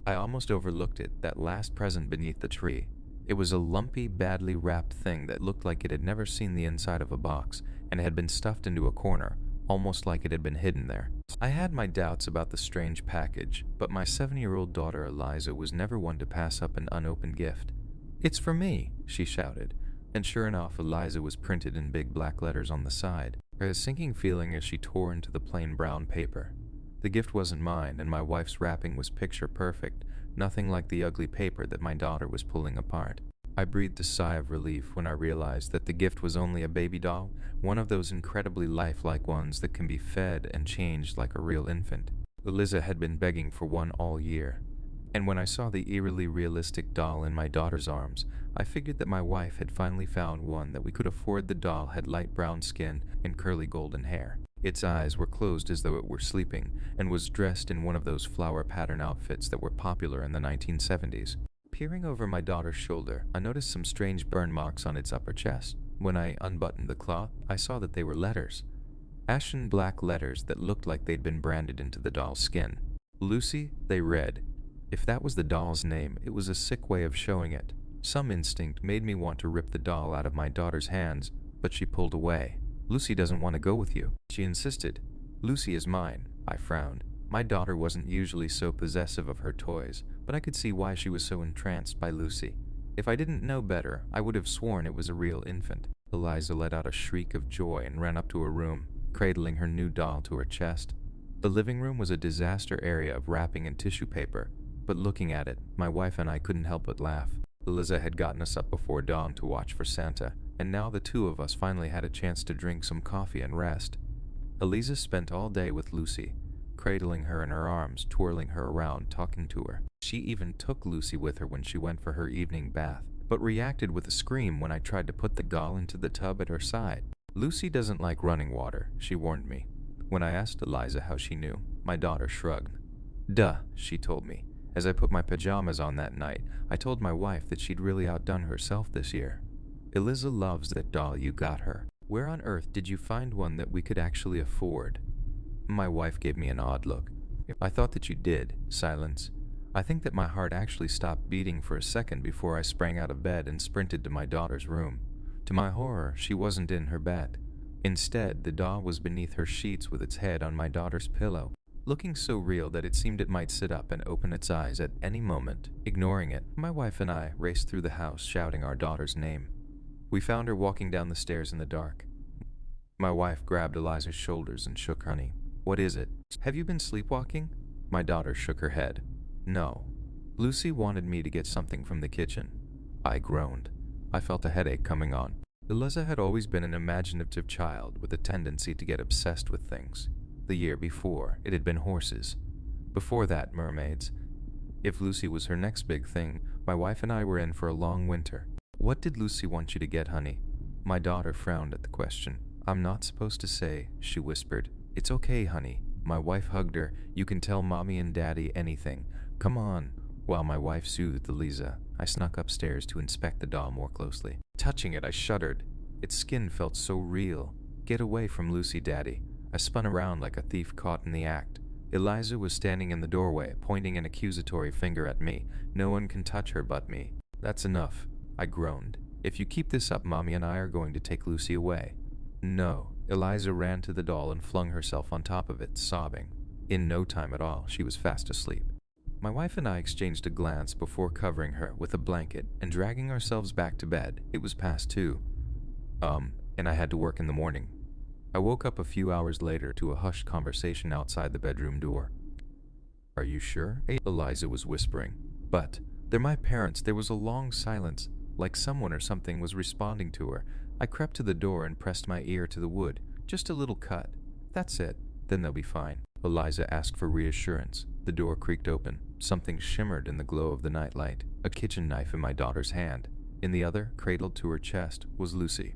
I almost overlooked it, that last present beneath the tree. It was a lumpy, badly wrapped thing that looked like it had never seen the inside of a box and had been stuffed into a corner, almost like it had been hidden there. I had my doubts about the strange package, but my 7-year-old daughter Eliza was never one to pass up an unopened gift. "It's for me," she shouted, and sure enough, Eliza was printed in big black letters on the side. I had a sinking feeling as she tore into the plain brown paper. The gift wasn't mine, and my wife's wrapping was picture perfect, nothing like the ugly paper that my daughter was pulling apart. I breathed a sigh of relief when I realized that the gift was only a baby doll, one of those incredibly lifelike ones that can be fed and changed like a real infant. Eliza had been begging for one all year, and when I saw the eerily realistic doll in my daughter's arms, I figured that my wife had finally found one that we could afford. The doll had light brown skin and curly golden hair. Its eyes were closed as though it were sleeping, and was dressed in one of those flower pattern outfits that were popular in the 1970s. Peering over my daughter's shoulder, I noticed some strange burn marks on its upper chest. When I unbuttoned the cloth, I saw that they were letters. Ashen black letters that looked like they'd been branded into the doll's skin. Lucy, they read. If that was the doll's name, it was a sick way of showing it. Some instinct made me want to rip the doll out of my daughter's hands, but she pulled away. "Lucy doesn't want to go with you," she insisted. "Lucy is mine," I frowned. My daughter wasn't usually so possessive of her toys, but I could see why she was so entranced by Lucy. If I didn't know better, I would have sworn it was a real infant. Eliza let out a shriek of joy and ran up to her room, cradling her new doll to her chest. The living room was a disaster area of wrapping and tissue paper, but looking at it, my wife and I couldn't help but laugh. Eliza had gotten us up before dawn to watch for Santa, and now the two of us finally had a chance to drink some coffee and rest. Eliza spent all day with Lucy, cradling her in her arms, twirling her around, talking to her. She even took Lucy with her when she went for her evening bath, but reacted with a scream when I tried to put the doll into the tub at her side. "Lucy doesn't like running water," she warned me. When I asked Eliza how she knew, my daughter shrugged. "Duh," she told me. As I put my pajamas on that night, I told my wife that she'd really outdone herself this year. "Eliza loves that doll you got her. Where on earth did you find one that we could actually afford?" My wife gave me an odd look. "I thought that you did." Silence. I think that my heart actually stopped beating for a second before I sprang out of bed and sprinted to my daughter's room. To my horror, she wasn't in her bed. Instead, the doll was beneath her sheets with its head on my daughter's pillow, looking so real that it seemed it might sit up and open its eyes at any moment. Ignoring it, my wife and I raced through the house shouting our daughter's name. We found her walking down the stairs in the dark. My wife grabbed Eliza's shoulders and shook her. "Honey, what is it? Have you been sleepwalking?" My daughter shook her head. "No. Lucy wanted me to get something from the kitchen." I groaned. I felt a headache coming on. Eliza had always been an imaginative child with a tendency to get obsessed with things. The year before, it had been horses. Before that, mermaids. If Lucy was her next big thing, my wife and I were in for a long winter. "What did Lucy want you to get, honey?" My daughter frowned at the question. "I'm not supposed to say," she whispered. "It's okay, honey." My wife hugged her. "You can tell Mommy and Daddy anything. Come on." While my wife soothed Eliza, I snuck upstairs to inspect the doll more closely. Touching it, I shuddered. Its skin felt so real. "Get away from Lucy, Daddy." I spun around like a thief caught in the act. Eliza was standing in the doorway, pointing an accusatory finger at me. "No one can touch her but me." "That's enough," I groaned. "If you keep this up, Mommy and I are going to take Lucy away." "No." Eliza ran to the doll and flung herself on top of it, sobbing. In no time at all, she was fast asleep. My wife and I exchanged a glance before covering her with a blanket and dragging ourselves back to bed. It was past 2. And I had to work in the morning. I woke up a few hours later to a hushed conversation outside the bedroom door. "Are you sure?" Eliza was whispering. "But they're my parents." There was a long silence, like someone or something was responding to her. I crept to the door and pressed my ear to the wood. "Just a little cut." "That's it. Then they'll be fine." Eliza asked for reassurance. The door creaked open. Something shimmered in the glow of the nightlight. A kitchen knife in my daughter's hand. In the other, cradled to her chest, was Lucy.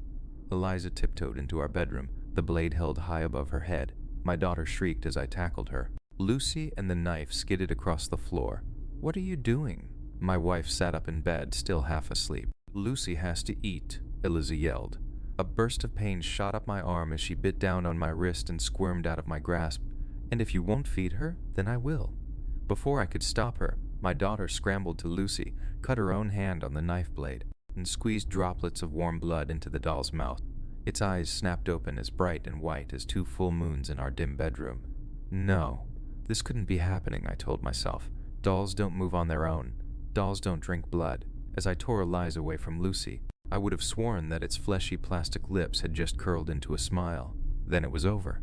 Eliza tiptoed into our bedroom, the blade held high above her head. My daughter shrieked as I tackled her. Lucy and the knife skidded across the floor. "What are you doing?" My wife sat up in bed, still half asleep. "Lucy has to eat," Eliza yelled. A burst of pain shot up my arm as she bit down on my wrist and squirmed out of my grasp. "And if you won't feed her, then I will." Before I could stop her, My daughter scrambled to Lucy, cut her own hand on the knife blade, and squeezed droplets of warm blood into the doll's mouth. Its eyes snapped open as bright and white as 2 full moons in our dim bedroom. No, this couldn't be happening, I told myself. Dolls don't move on their own. Dolls don't drink blood. As I tore Eliza away from Lucy, I would have sworn that its fleshy plastic lips had just curled into a smile. Then it was over.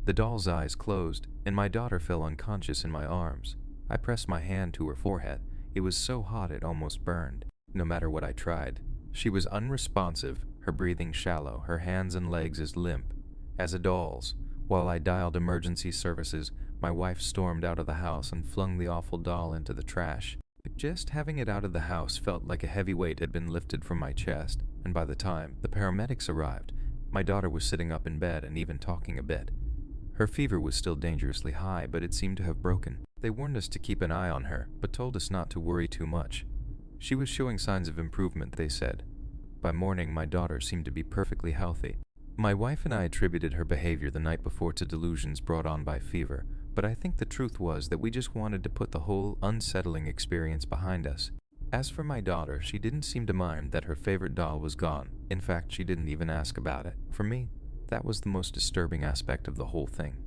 The doll's eyes closed, and my daughter fell unconscious in my arms. I pressed my hand to her forehead. It was so hot it almost burned, no matter what I tried. She was unresponsive, her breathing shallow, her hands and legs as limp as a doll's. While I dialed emergency services, my wife stormed out of the house and flung the awful doll into the trash. Just having it out of the house felt like a heavy weight had been lifted from my chest, and by the time the paramedics arrived, my daughter was sitting up in bed and even talking a bit. Her fever was still dangerously high, but it seemed to have broken. They warned us to keep an eye on her, but told us not to worry too much. She was showing signs of improvement, they said. By morning, my daughter seemed to be perfectly healthy. My wife and I attributed her behavior the night before to delusions brought on by fever, but I think the truth was that we just wanted to put the whole unsettling experience behind us. As for my daughter, she didn't seem to mind that her favorite doll was gone. In fact, she didn't even ask about it. For me, that was the most disturbing aspect of the whole thing.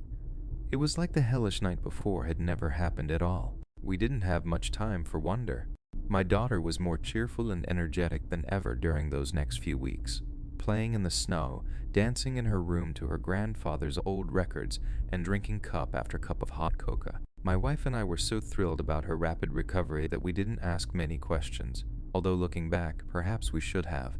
It was like the hellish night before had never happened at all. We didn't have much time for wonder. My daughter was more cheerful and energetic than ever during those next few weeks, playing in the snow, dancing in her room to her grandfather's old records, and drinking cup after cup of hot cocoa. My wife and I were so thrilled about her rapid recovery that we didn't ask many questions, although looking back, perhaps we should have.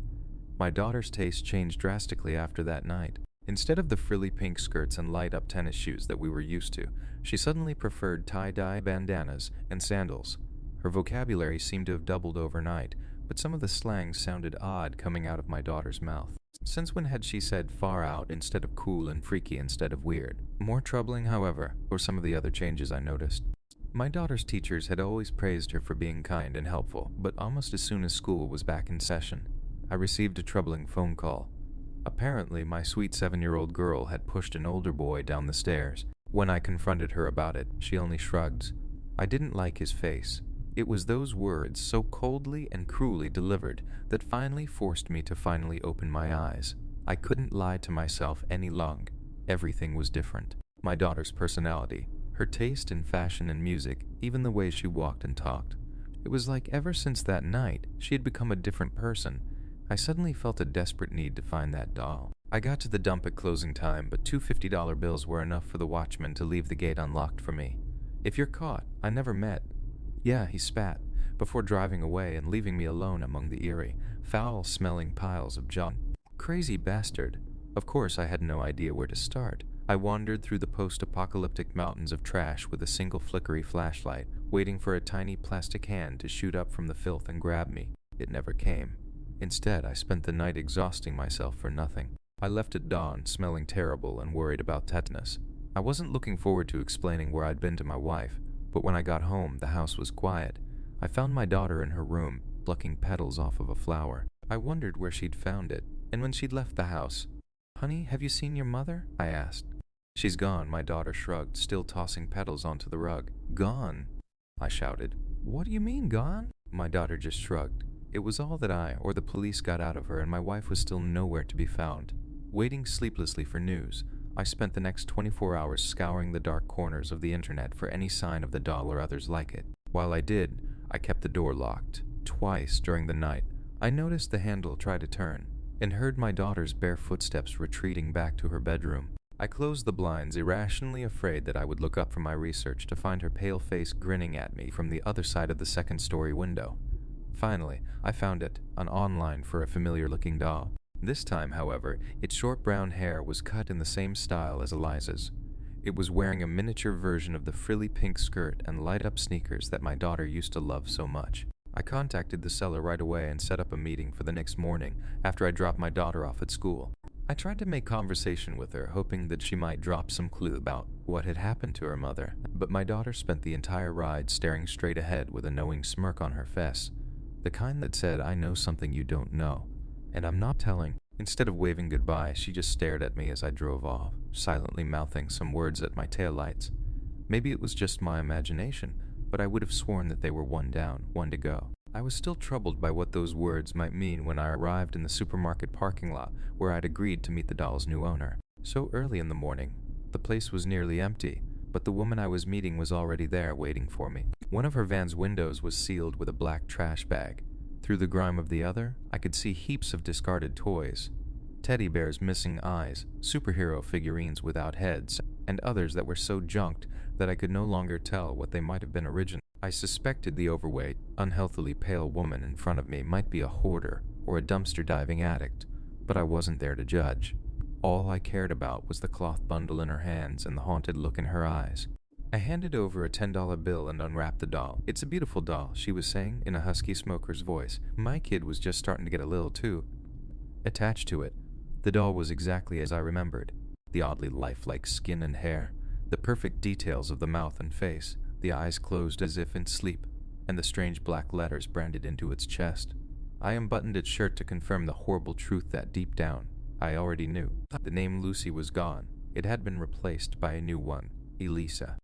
My daughter's taste changed drastically after that night. Instead of the frilly pink skirts and light-up tennis shoes that we were used to, she suddenly preferred tie-dye bandanas and sandals. Her vocabulary seemed to have doubled overnight, but some of the slang sounded odd coming out of my daughter's mouth. Since when had she said far out instead of cool and freaky instead of weird? More troubling, however, were some of the other changes I noticed. My daughter's teachers had always praised her for being kind and helpful, but almost as soon as school was back in session, I received a troubling phone call. Apparently, my sweet 7-year-old girl had pushed an older boy down the stairs. When I confronted her about it, she only shrugged. I didn't like his face. It was those words, so coldly and cruelly delivered, that finally forced me to finally open my eyes. I couldn't lie to myself any longer. Everything was different. My daughter's personality, her taste in fashion and music, even the way she walked and talked. It was like ever since that night, she had become a different person. I suddenly felt a desperate need to find that doll. I got to the dump at closing time, but 2 $50 bills were enough for the watchman to leave the gate unlocked for me. If you're caught, I never met. Yeah, he spat, before driving away and leaving me alone among the eerie, foul-smelling piles of junk. Crazy bastard. Of course, I had no idea where to start. I wandered through the post-apocalyptic mountains of trash with a single flickery flashlight, waiting for a tiny plastic hand to shoot up from the filth and grab me. It never came. Instead, I spent the night exhausting myself for nothing. I left at dawn, smelling terrible and worried about tetanus. I wasn't looking forward to explaining where I'd been to my wife, but when I got home, the house was quiet. I found my daughter in her room, plucking petals off of a flower. I wondered where she'd found it, and when she'd left the house. "Honey, have you seen your mother?" I asked. "She's gone," my daughter shrugged, still tossing petals onto the rug. "Gone?" I shouted. "What do you mean, gone?" My daughter just shrugged. It was all that I or the police got out of her, and my wife was still nowhere to be found. Waiting sleeplessly for news, I spent the next 24 hours scouring the dark corners of the internet for any sign of the doll or others like it. While I did, I kept the door locked. Twice during the night, I noticed the handle try to turn, and heard my daughter's bare footsteps retreating back to her bedroom. I closed the blinds, irrationally afraid that I would look up from my research to find her pale face grinning at me from the other side of the second-story window. Finally, I found it, an online for a familiar-looking doll. This time, however, its short brown hair was cut in the same style as Eliza's. It was wearing a miniature version of the frilly pink skirt and light-up sneakers that my daughter used to love so much. I contacted the seller right away and set up a meeting for the next morning after I dropped my daughter off at school. I tried to make conversation with her, hoping that she might drop some clue about what had happened to her mother, but my daughter spent the entire ride staring straight ahead with a knowing smirk on her face, the kind that said, "I know something you don't know, and I'm not telling." Instead of waving goodbye, she just stared at me as I drove off, silently mouthing some words at my taillights. Maybe it was just my imagination, but I would have sworn that they were one down, one to go. I was still troubled by what those words might mean when I arrived in the supermarket parking lot where I'd agreed to meet the doll's new owner. So early in the morning, the place was nearly empty, but the woman I was meeting was already there waiting for me. One of her van's windows was sealed with a black trash bag. Through the grime of the other, I could see heaps of discarded toys. Teddy bears missing eyes, superhero figurines without heads, and others that were so junked that I could no longer tell what they might have been originally. I suspected the overweight, unhealthily pale woman in front of me might be a hoarder or a dumpster diving addict, but I wasn't there to judge. All I cared about was the cloth bundle in her hands and the haunted look in her eyes. I handed over a $10 bill and unwrapped the doll. "It's a beautiful doll," she was saying in a husky smoker's voice. "My kid was just starting to get a little too attached to it." The doll was exactly as I remembered. The oddly lifelike skin and hair, the perfect details of the mouth and face, the eyes closed as if in sleep, and the strange black letters branded into its chest. I unbuttoned its shirt to confirm the horrible truth that deep down, I already knew. The name Lucy was gone. It had been replaced by a new one, Elisa.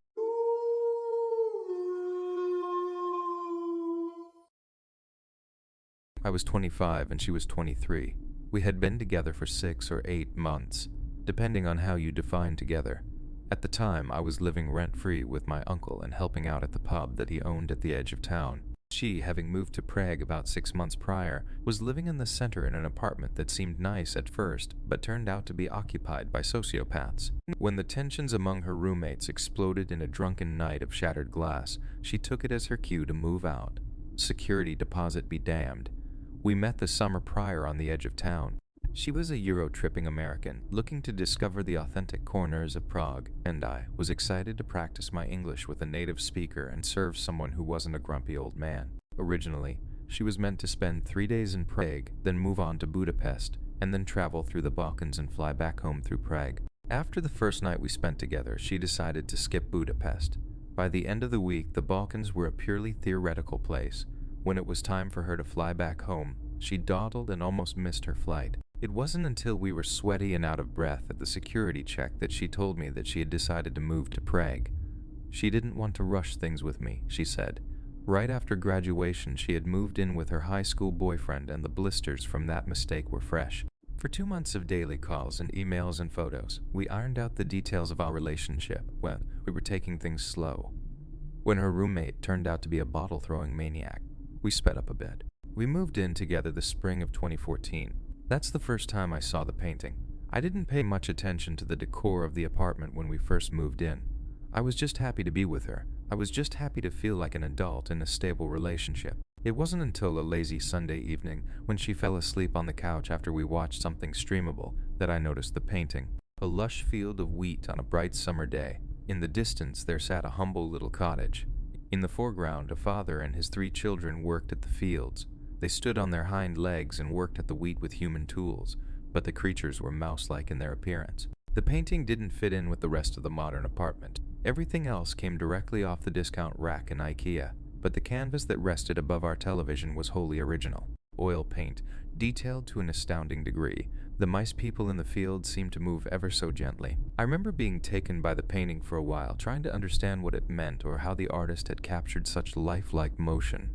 I was 25 and she was 23. We had been together for 6 or 8 months, depending on how you define together. At the time, I was living rent-free with my uncle and helping out at the pub that he owned at the edge of town. She, having moved to Prague about 6 months prior, was living in the center in an apartment that seemed nice at first, but turned out to be occupied by sociopaths. When the tensions among her roommates exploded in a drunken night of shattered glass, she took it as her cue to move out. Security deposit be damned. We met the summer prior on the edge of town. She was a Euro-tripping American, looking to discover the authentic corners of Prague, and I was excited to practice my English with a native speaker and serve someone who wasn't a grumpy old man. Originally, she was meant to spend 3 days in Prague, then move on to Budapest, and then travel through the Balkans and fly back home through Prague. After the first night we spent together, she decided to skip Budapest. By the end of the week, the Balkans were a purely theoretical place. When it was time for her to fly back home, she dawdled and almost missed her flight. It wasn't until we were sweaty and out of breath at the security check that she told me that she had decided to move to Prague. She didn't want to rush things with me, she said. Right after graduation, she had moved in with her high school boyfriend, and the blisters from that mistake were fresh. For 2 months of daily calls and emails and photos, we ironed out the details of our relationship when we were taking things slow. When her roommate turned out to be a bottle-throwing maniac, we sped up a bit. We moved in together the spring of 2014. That's the first time I saw the painting. I didn't pay much attention to the decor of the apartment when we first moved in. I was just happy to be with her. I was just happy to feel like an adult in a stable relationship. It wasn't until a lazy Sunday evening, when she fell asleep on the couch after we watched something streamable, that I noticed the painting. A lush field of wheat on a bright summer day. In the distance, there sat a humble little cottage. In the foreground, a father and his 3 children worked at the fields. They stood on their hind legs and worked at the wheat with human tools, but the creatures were mouse-like in their appearance. The painting didn't fit in with the rest of the modern apartment. Everything else came directly off the discount rack in IKEA, but the canvas that rested above our television was wholly original. Oil paint, detailed to an astounding degree. The mice people in the field seemed to move ever so gently. I remember being taken by the painting for a while, trying to understand what it meant or how the artist had captured such lifelike motion.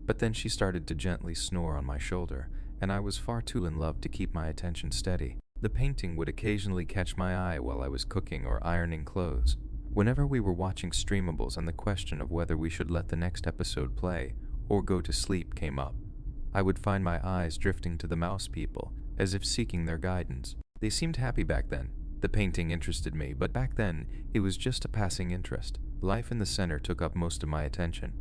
But then she started to gently snore on my shoulder, and I was far too in love to keep my attention steady. The painting would occasionally catch my eye while I was cooking or ironing clothes. Whenever we were watching streamables and the question of whether we should let the next episode play or go to sleep came up, I would find my eyes drifting to the mouse people, as if seeking their guidance. They seemed happy back then. The painting interested me, but back then, it was just a passing interest. Life in the center took up most of my attention.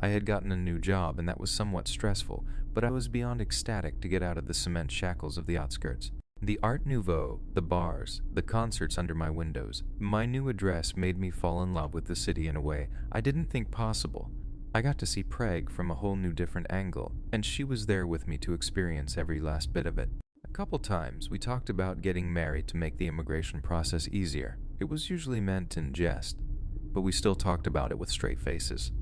I had gotten a new job, and that was somewhat stressful, but I was beyond ecstatic to get out of the cement shackles of the outskirts. The Art Nouveau, the bars, the concerts under my windows, my new address made me fall in love with the city in a way I didn't think possible. I got to see Prague from a whole new different angle, and she was there with me to experience every last bit of it. A couple times, we talked about getting married to make the immigration process easier. It was usually meant in jest, but we still talked about it with straight faces.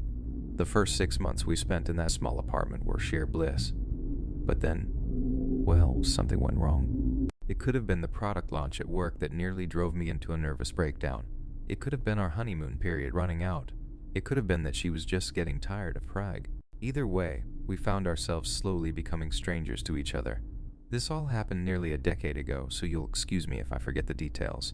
The first 6 months we spent in that small apartment were sheer bliss. But then, well, something went wrong. It could have been the product launch at work that nearly drove me into a nervous breakdown. It could have been our honeymoon period running out. It could have been that she was just getting tired of Prague. Either way, we found ourselves slowly becoming strangers to each other. This all happened nearly a decade ago, so you'll excuse me if I forget the details.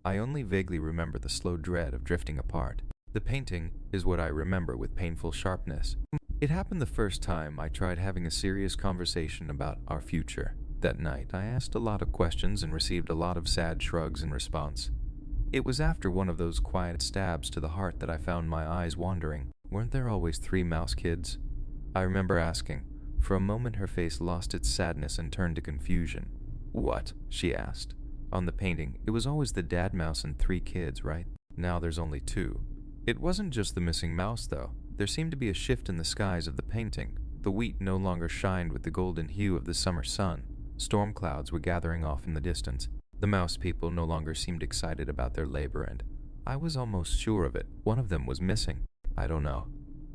I only vaguely remember the slow dread of drifting apart. The painting is what I remember with painful sharpness. It happened the first time I tried having a serious conversation about our future. That night, I asked a lot of questions and received a lot of sad shrugs in response. It was after one of those quiet stabs to the heart that I found my eyes wandering. Weren't there always 3 mouse kids? I remember asking. For a moment her face lost its sadness and turned to confusion. What? She asked. On the painting, it was always the dad mouse and 3 kids, right? Now there's only 2. It wasn't just the missing mouse, though. There seemed to be a shift in the skies of the painting. The wheat no longer shined with the golden hue of the summer sun. Storm clouds were gathering off in the distance. The mouse people no longer seemed excited about their labor, and I was almost sure of it. One of them was missing. I don't know.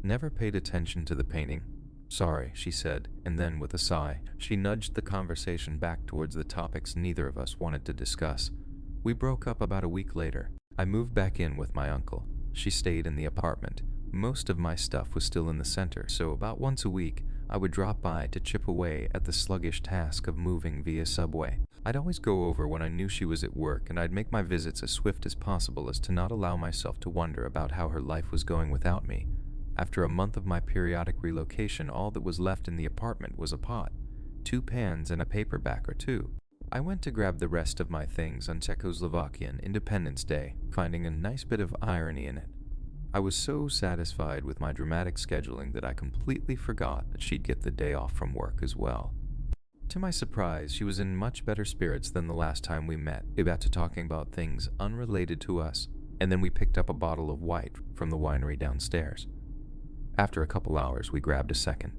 Never paid attention to the painting. Sorry, she said, and then with a sigh, she nudged the conversation back towards the topics neither of us wanted to discuss. We broke up about a week later. I moved back in with my uncle. She stayed in the apartment. Most of my stuff was still in the center, so about once a week, I would drop by to chip away at the sluggish task of moving via subway. I'd always go over when I knew she was at work, and I'd make my visits as swift as possible as to not allow myself to wonder about how her life was going without me. After a month of my periodic relocation, all that was left in the apartment was a pot, 2 pans, and a paperback or 2. I went to grab the rest of my things on Czechoslovakian Independence Day, finding a nice bit of irony in it. I was so satisfied with my dramatic scheduling that I completely forgot that she'd get the day off from work as well. To my surprise, she was in much better spirits than the last time we met. We got to talking about things unrelated to us, and then we picked up a bottle of white from the winery downstairs. After a couple hours, we grabbed a second.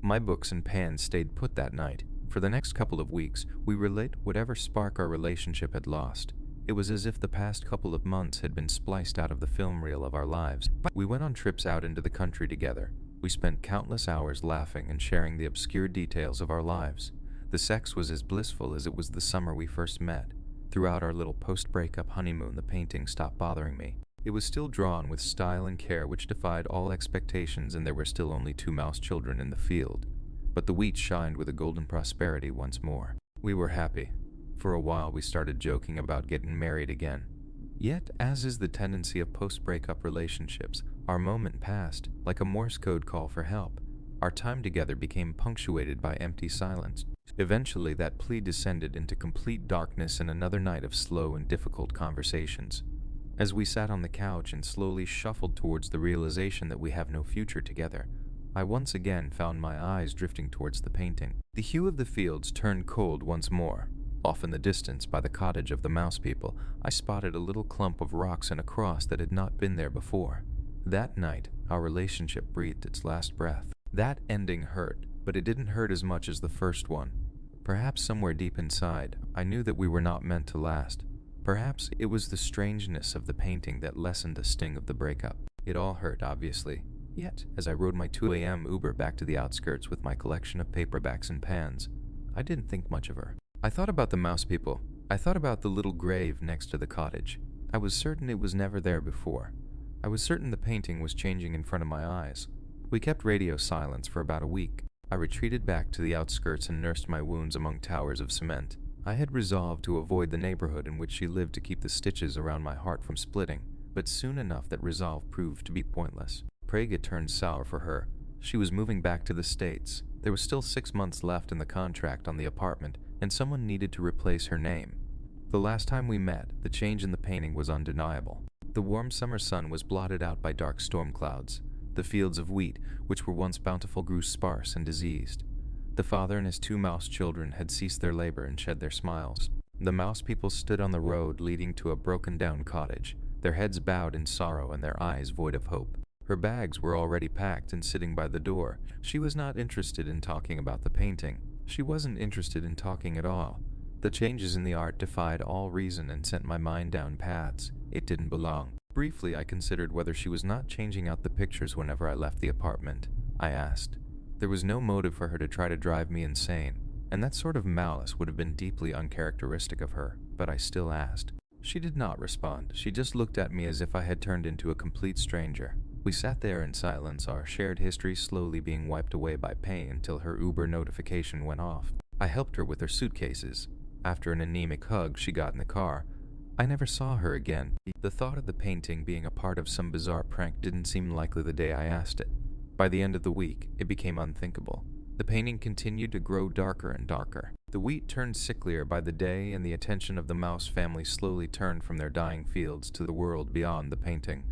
My books and pans stayed put that night. For the next couple of weeks, we relit whatever spark our relationship had lost. It was as if the past couple of months had been spliced out of the film reel of our lives. We went on trips out into the country together. We spent countless hours laughing and sharing the obscure details of our lives. The sex was as blissful as it was the summer we first met. Throughout our little post-breakup honeymoon, the painting stopped bothering me. It was still drawn with style and care which defied all expectations, and there were still only 2 mouse children in the field. But the wheat shined with a golden prosperity once more. We were happy. For a while we started joking about getting married again. Yet, as is the tendency of post-breakup relationships, our moment passed, like a Morse code call for help. Our time together became punctuated by empty silence. Eventually, that plea descended into complete darkness and another night of slow and difficult conversations. As we sat on the couch and slowly shuffled towards the realization that we have no future together, I once again found my eyes drifting towards the painting. The hue of the fields turned cold once more. Off in the distance, by the cottage of the mouse people, I spotted a little clump of rocks and a cross that had not been there before. That night, our relationship breathed its last breath. That ending hurt, but it didn't hurt as much as the first one. Perhaps somewhere deep inside, I knew that we were not meant to last. Perhaps it was the strangeness of the painting that lessened the sting of the breakup. It all hurt, obviously. Yet, as I rode my 2 a.m. Uber back to the outskirts with my collection of paperbacks and pans, I didn't think much of her. I thought about the mouse people. I thought about the little grave next to the cottage. I was certain it was never there before. I was certain the painting was changing in front of my eyes. We kept radio silence for about a week. I retreated back to the outskirts and nursed my wounds among towers of cement. I had resolved to avoid the neighborhood in which she lived to keep the stitches around my heart from splitting, but soon enough that resolve proved to be pointless. Prague had turned sour for her. She was moving back to the States. There was still 6 months left in the contract on the apartment, and someone needed to replace her name. The last time we met, the change in the painting was undeniable. The warm summer sun was blotted out by dark storm clouds. The fields of wheat, which were once bountiful, grew sparse and diseased. The father and his 2 mouse children had ceased their labor and shed their smiles. The mouse people stood on the road leading to a broken-down cottage, their heads bowed in sorrow and their eyes void of hope. Her bags were already packed and sitting by the door. She was not interested in talking about the painting. She wasn't interested in talking at all. The changes in the art defied all reason and sent my mind down paths it didn't belong. Briefly, I considered whether she was not changing out the pictures whenever I left the apartment. I asked. There was no motive for her to try to drive me insane, and that sort of malice would have been deeply uncharacteristic of her, but I still asked. She did not respond. She just looked at me as if I had turned into a complete stranger. We sat there in silence, our shared history slowly being wiped away by pain until her Uber notification went off. I helped her with her suitcases. After an anemic hug, she got in the car. I never saw her again. The thought of the painting being a part of some bizarre prank didn't seem likely the day I asked it. By the end of the week, it became unthinkable. The painting continued to grow darker and darker. The wheat turned sicklier by the day, and the attention of the mouse family slowly turned from their dying fields to the world beyond the painting.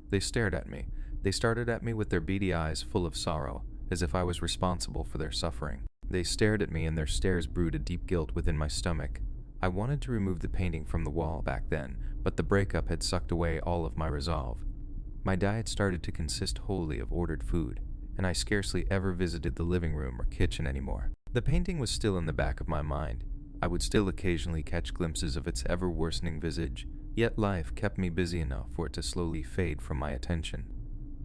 They stared at me. They started at me with their beady eyes full of sorrow, as if I was responsible for their suffering. They stared at me, and their stares brewed a deep guilt within my stomach. I wanted to remove the painting from the wall back then, but the breakup had sucked away all of my resolve. My diet started to consist wholly of ordered food, and I scarcely ever visited the living room or kitchen anymore. The painting was still in the back of my mind. I would still occasionally catch glimpses of its ever-worsening visage, yet life kept me busy enough for it to slowly fade from my attention.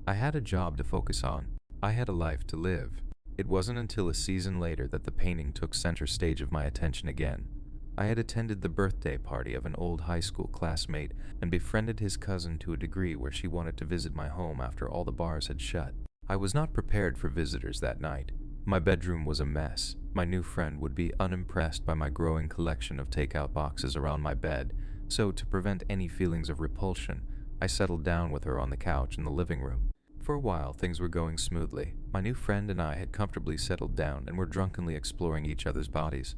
I had a job to focus on. I had a life to live. It wasn't until a season later that the painting took center stage of my attention again. I had attended the birthday party of an old high school classmate and befriended his cousin to a degree where she wanted to visit my home after all the bars had shut. I was not prepared for visitors that night. My bedroom was a mess. My new friend would be unimpressed by my growing collection of takeout boxes around my bed, so to prevent any feelings of repulsion, I settled down with her on the couch in the living room. For a while, things were going smoothly. My new friend and I had comfortably settled down and were drunkenly exploring each other's bodies.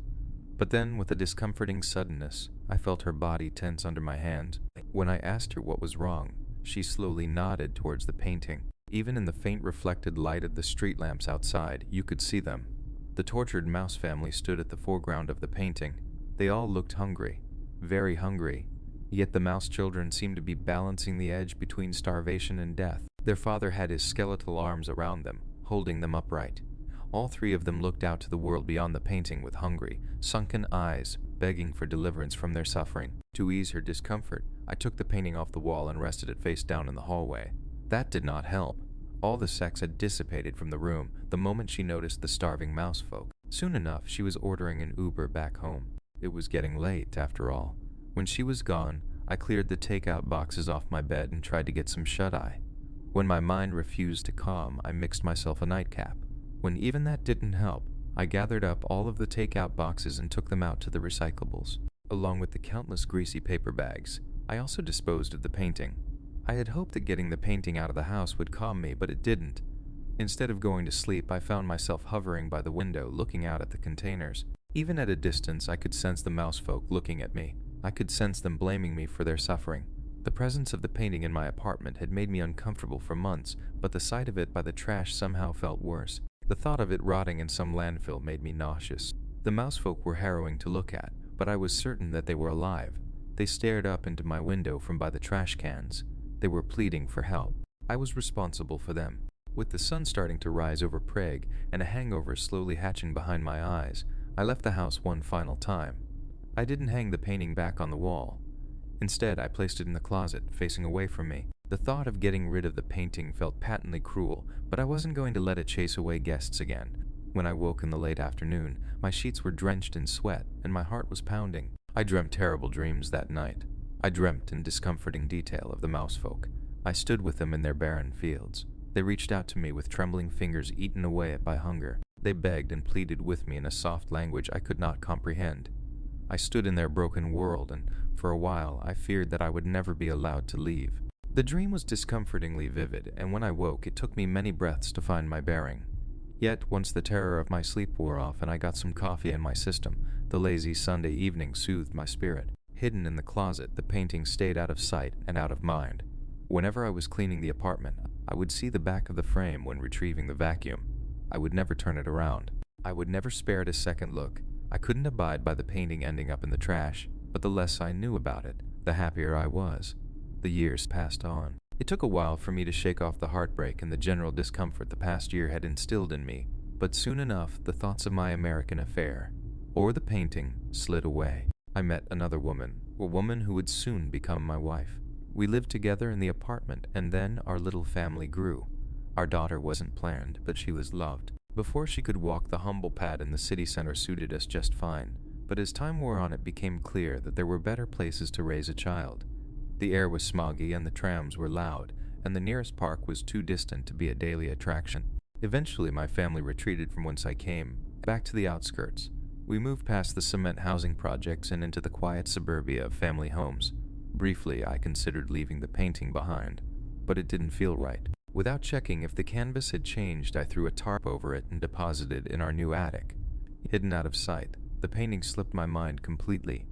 But then, with a discomforting suddenness, I felt her body tense under my hand. When I asked her what was wrong, she slowly nodded towards the painting. Even in the faint reflected light of the street lamps outside, you could see them. The tortured mouse family stood at the foreground of the painting. They all looked hungry, very hungry, yet the mouse children seemed to be balancing the edge between starvation and death. Their father had his skeletal arms around them, holding them upright. All three of them looked out to the world beyond the painting with hungry, sunken eyes, begging for deliverance from their suffering. To ease her discomfort, I took the painting off the wall and rested it face down in the hallway. That did not help. All the sex had dissipated from the room the moment she noticed the starving mouse folk. Soon enough, she was ordering an Uber back home. It was getting late, after all. When she was gone, I cleared the takeout boxes off my bed and tried to get some shut-eye. When my mind refused to calm, I mixed myself a nightcap. When even that didn't help, I gathered up all of the takeout boxes and took them out to the recyclables. Along with the countless greasy paper bags, I also disposed of the painting. I had hoped that getting the painting out of the house would calm me, but it didn't. Instead of going to sleep, I found myself hovering by the window, looking out at the containers. Even at a distance, I could sense the mousefolk looking at me. I could sense them blaming me for their suffering. The presence of the painting in my apartment had made me uncomfortable for months, but the sight of it by the trash somehow felt worse. The thought of it rotting in some landfill made me nauseous. The mousefolk were harrowing to look at, but I was certain that they were alive. They stared up into my window from by the trash cans. They were pleading for help. I was responsible for them. With the sun starting to rise over Prague and a hangover slowly hatching behind my eyes, I left the house one final time. I didn't hang the painting back on the wall. Instead, I placed it in the closet, facing away from me. The thought of getting rid of the painting felt patently cruel, but I wasn't going to let it chase away guests again. When I woke in the late afternoon, my sheets were drenched in sweat, and my heart was pounding. I dreamt terrible dreams that night. I dreamt in discomforting detail of the mousefolk. I stood with them in their barren fields. They reached out to me with trembling fingers eaten away at by hunger. They begged and pleaded with me in a soft language I could not comprehend. I stood in their broken world, and for a while I feared that I would never be allowed to leave. The dream was discomfortingly vivid, and when I woke, it took me many breaths to find my bearing. Yet, once the terror of my sleep wore off and I got some coffee in my system, the lazy Sunday evening soothed my spirit. Hidden in the closet, the painting stayed out of sight and out of mind. Whenever I was cleaning the apartment, I would see the back of the frame when retrieving the vacuum. I would never turn it around. I would never spare it a second look. I couldn't abide by the painting ending up in the trash, but the less I knew about it, the happier I was. The years passed on. It took a while for me to shake off the heartbreak and the general discomfort the past year had instilled in me, but soon enough the thoughts of my American affair, or the painting, slid away. I met another woman, a woman who would soon become my wife. We lived together in the apartment, and then our little family grew. Our daughter wasn't planned, but she was loved. Before she could walk, the humble pad in the city center suited us just fine, but as time wore on it became clear that there were better places to raise a child. The air was smoggy and the trams were loud, and the nearest park was too distant to be a daily attraction. Eventually, my family retreated from whence I came, back to the outskirts. We moved past the cement housing projects and into the quiet suburbia of family homes. Briefly, I considered leaving the painting behind, but it didn't feel right. Without checking if the canvas had changed, I threw a tarp over it and deposited it in our new attic. Hidden out of sight, the painting slipped my mind completely.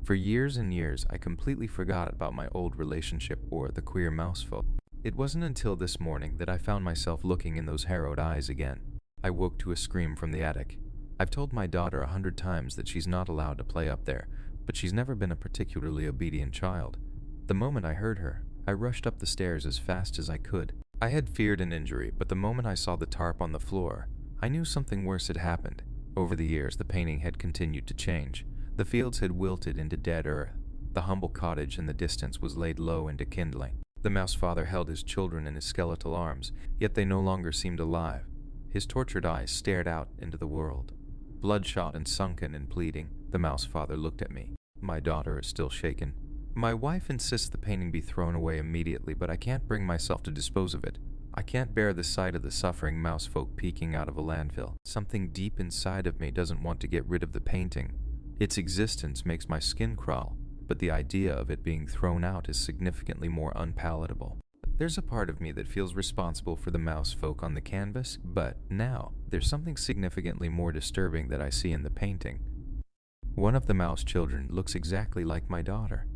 For years and years, I completely forgot about my old relationship or the queer mousefolk. It wasn't until this morning that I found myself looking in those harrowed eyes again. I woke to a scream from the attic. I've told my daughter 100 times that she's not allowed to play up there, but she's never been a particularly obedient child. The moment I heard her, I rushed up the stairs as fast as I could. I had feared an injury, but the moment I saw the tarp on the floor, I knew something worse had happened. Over the years, the painting had continued to change. The fields had wilted into dead earth. The humble cottage in the distance was laid low into kindling. The mouse father held his children in his skeletal arms, yet they no longer seemed alive. His tortured eyes stared out into the world. Bloodshot and sunken and pleading, the mouse father looked at me. My daughter is still shaken. My wife insists the painting be thrown away immediately, but I can't bring myself to dispose of it. I can't bear the sight of the suffering mousefolk peeking out of a landfill. Something deep inside of me doesn't want to get rid of the painting. Its existence makes my skin crawl, but the idea of it being thrown out is significantly more unpalatable. There's a part of me that feels responsible for the mousefolk on the canvas, but now there's something significantly more disturbing that I see in the painting. One of the mouse children looks exactly like my daughter.